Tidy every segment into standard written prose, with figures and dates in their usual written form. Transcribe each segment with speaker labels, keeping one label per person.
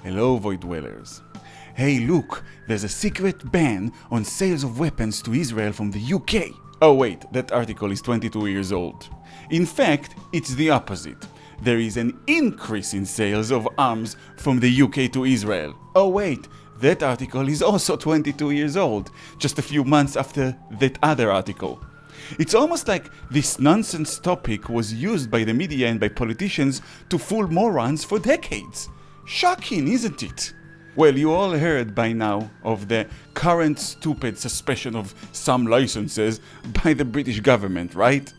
Speaker 1: Hello, Void Dwellers. Hey, look, there's a secret ban on sales of weapons to Israel from the UK. Oh wait, that article is 22 years old. In fact, it's the opposite. There is an increase in sales of arms from the UK to Israel. Oh wait, that article is also 22 years old, just a few months after that other article. It's almost like this nonsense topic was used by the media and by politicians to fool morons for decades. Shocking, isn't it? Well, you all heard by now of the current stupid suspension of some licenses by the British government, right?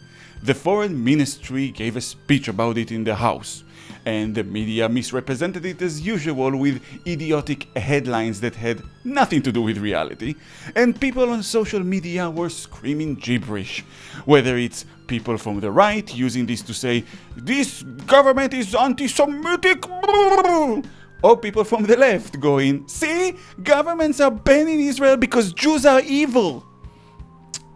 Speaker 1: The Foreign Ministry gave a speech about it in the House, and the media misrepresented it as usual with idiotic headlines that had nothing to do with reality, and people on social media were screaming gibberish, whether it's people from the right using this to say, "This government is anti-Semitic," or people from the left going, "See, governments are banning Israel because Jews are evil."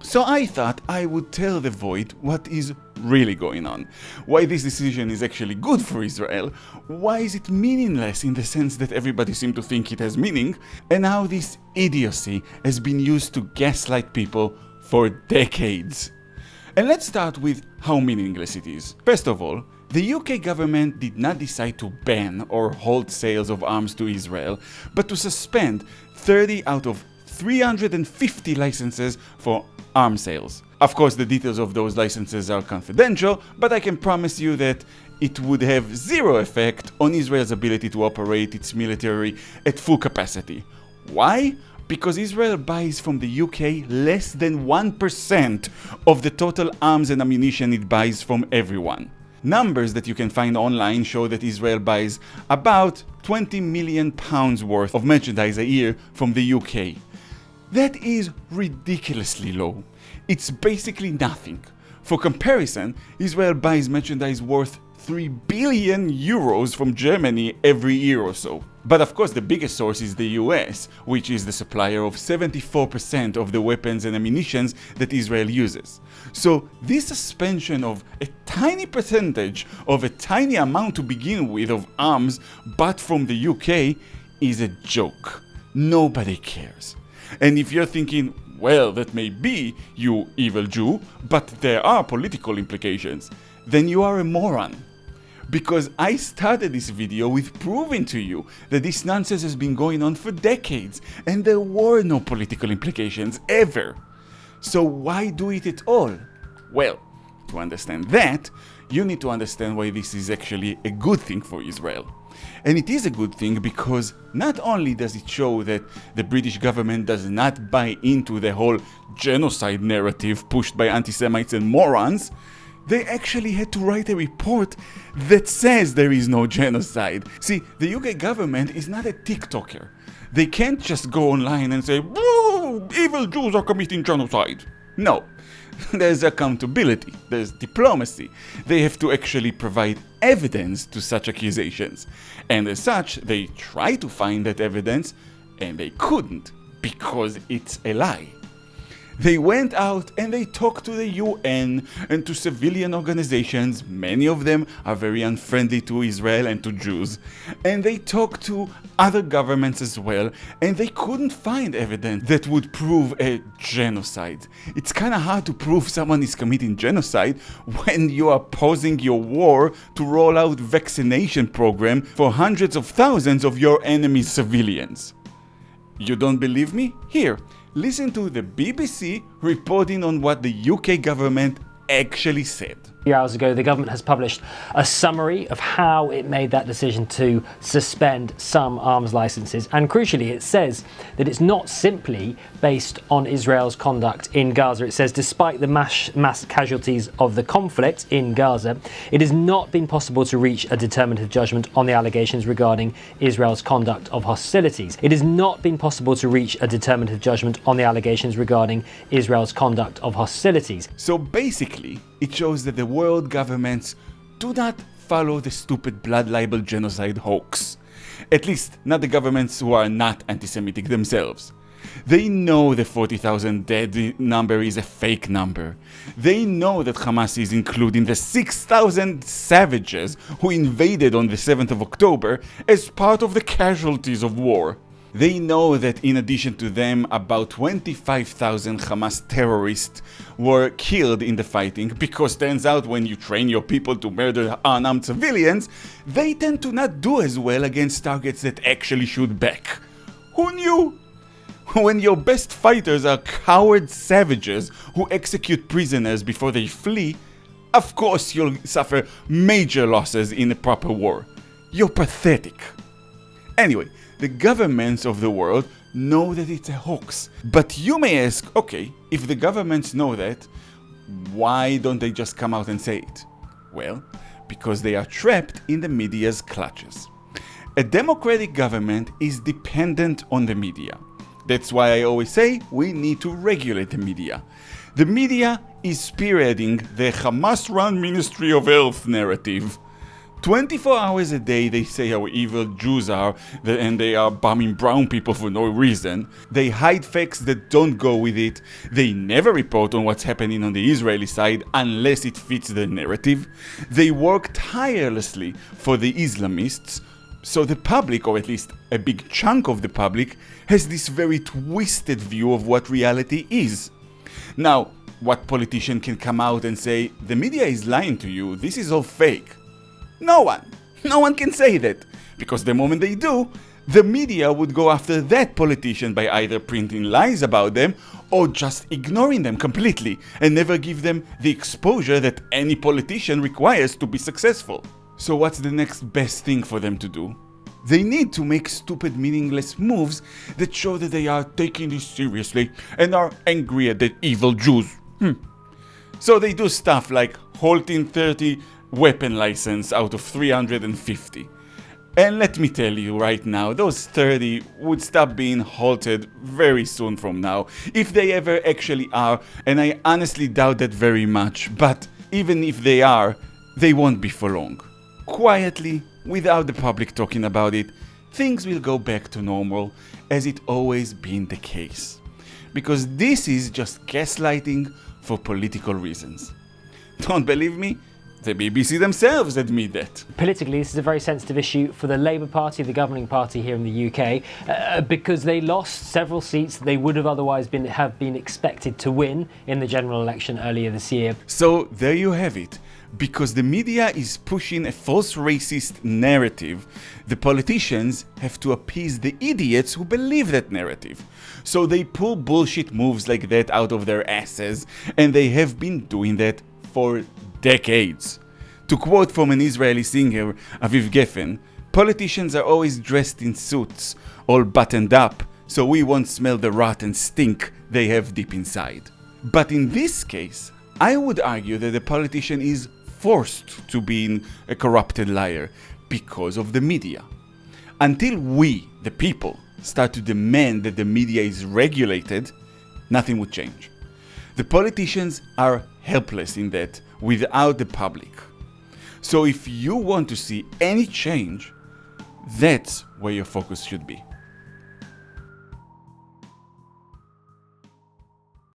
Speaker 1: So I thought I would tell the Void what is really going on, why this decision is actually good for Israel, why is it meaningless in the sense that everybody seems to think it has meaning, and how this idiocy has been used to gaslight people for decades. And let's start with how meaningless it is. First of all, the UK government did not decide to ban or halt sales of arms to Israel, but to suspend 30 out of 350 licenses for arms sales. Of course, the details of those licenses are confidential, but I can promise you that it would have zero effect on Israel's ability to operate its military at full capacity. Why? Because Israel buys from the UK less than 1% of the total arms and ammunition it buys from everyone. Numbers that you can find online show that Israel buys about £20 million worth of merchandise a year from the UK. That is ridiculously low. It's basically nothing. For comparison, Israel buys merchandise worth 3 billion euros from Germany every year or so. But of course the biggest source is the US, which is the supplier of 74% of the weapons and ammunitions that Israel uses. So this suspension of a tiny percentage of a tiny amount to begin with of arms but from the UK is a joke. Nobody cares. And if you're thinking, well, that may be, you evil Jew, but there are political implications, then you are a moron. Because I started this video with proving to you that this nonsense has been going on for decades, and there were no political implications ever. So why do it at all? Well, to understand that, you need to understand why this is actually a good thing for Israel. And it is a good thing because not only does it show that the British government does not buy into the whole genocide narrative pushed by anti-Semites and morons, they actually had to write a report that says there is no genocide. See, the UK government is not a TikToker. They can't just go online and say, "Woo, evil Jews are committing genocide." No. There's accountability, there's diplomacy. They have to actually provide evidence to such accusations. And as such, they try to find that evidence, and they couldn't, because it's a lie. They went out and they talked to the UN and to civilian organizations, many of them are very unfriendly to Israel and to Jews, and they talked to other governments as well, and they couldn't find evidence that would prove a genocide. It's kind of hard to prove someone is committing genocide when you are pausing your war to roll out vaccination program for hundreds of thousands of your enemy's civilians. You don't believe me? Here. Listen to the BBC reporting on what the UK government actually said.
Speaker 2: A few hours ago, the government has published a summary of how it made that decision to suspend some arms licenses. And crucially, it says that it's not simply based on Israel's conduct in Gaza. It says, despite the mass casualties of the conflict in Gaza, it has not been possible to reach a determinative judgment on the allegations regarding Israel's conduct of hostilities. It has not been possible to reach a determinative judgment on the allegations regarding Israel's conduct of hostilities.
Speaker 1: So basically, it shows that the world governments do not follow the stupid blood libel genocide hoax. At least, not the governments who are not anti-Semitic themselves. They know the 40,000 dead number is a fake number. They know that Hamas is including the 6,000 savages who invaded on the 7th of October as part of the casualties of war. They know that in addition to them, about 25,000 Hamas terrorists were killed in the fighting, because turns out when you train your people to murder unarmed civilians, they tend to not do as well against targets that actually shoot back. Who knew? When your best fighters are coward savages who execute prisoners before they flee, of course you'll suffer major losses in a proper war. You're pathetic. Anyway, the governments of the world know that it's a hoax. But you may ask, okay, if the governments know that, why don't they just come out and say it? Well, because they are trapped in the media's clutches. A democratic government is dependent on the media. That's why I always say we need to regulate the media. The media is spearheading the Hamas-run Ministry of Health narrative. 24 hours a day they say how evil Jews are and they are bombing brown people for no reason. They hide facts that don't go with it. They never report on what's happening on the Israeli side unless it fits the narrative. They work tirelessly for the Islamists. So the public, or at least a big chunk of the public, has this very twisted view of what reality is. Now, what politician can come out and say, the media is lying to you, this is all fake? No one can say that, because the moment they do, the media would go after that politician by either printing lies about them or just ignoring them completely and never give them the exposure that any politician requires to be successful. So what's the next best thing for them to do? They need to make stupid, meaningless moves that show that they are taking this seriously and are angry at the evil Jews. So they do stuff like halting 30 weapon license out of 350. And let me tell you right now, those 30 would stop being halted very soon from now, if they ever actually are, and I honestly doubt that very much, but even if they are, they won't be for long. Quietly, without the public talking about it, things will go back to normal, as it always been the case. Because this is just gaslighting for political reasons. Don't believe me? The BBC themselves admit that.
Speaker 2: Politically, this is a very sensitive issue for the Labour Party, the governing party here in the UK, because they lost several seats they would have otherwise have been expected to win in the general election earlier this year.
Speaker 1: So there you have it. Because the media is pushing a false racist narrative, the politicians have to appease the idiots who believe that narrative. So they pull bullshit moves like that out of their asses, and they have been doing that for decades. To quote from an Israeli singer, Aviv Geffen, politicians are always dressed in suits, all buttoned up, so we won't smell the rot and stink they have deep inside. But in this case, I would argue that the politician is forced to be a corrupted liar because of the media. Until we, the people, start to demand that the media is regulated, nothing would change. The politicians are helpless in that without the public. So if you want to see any change, that's where your focus should be.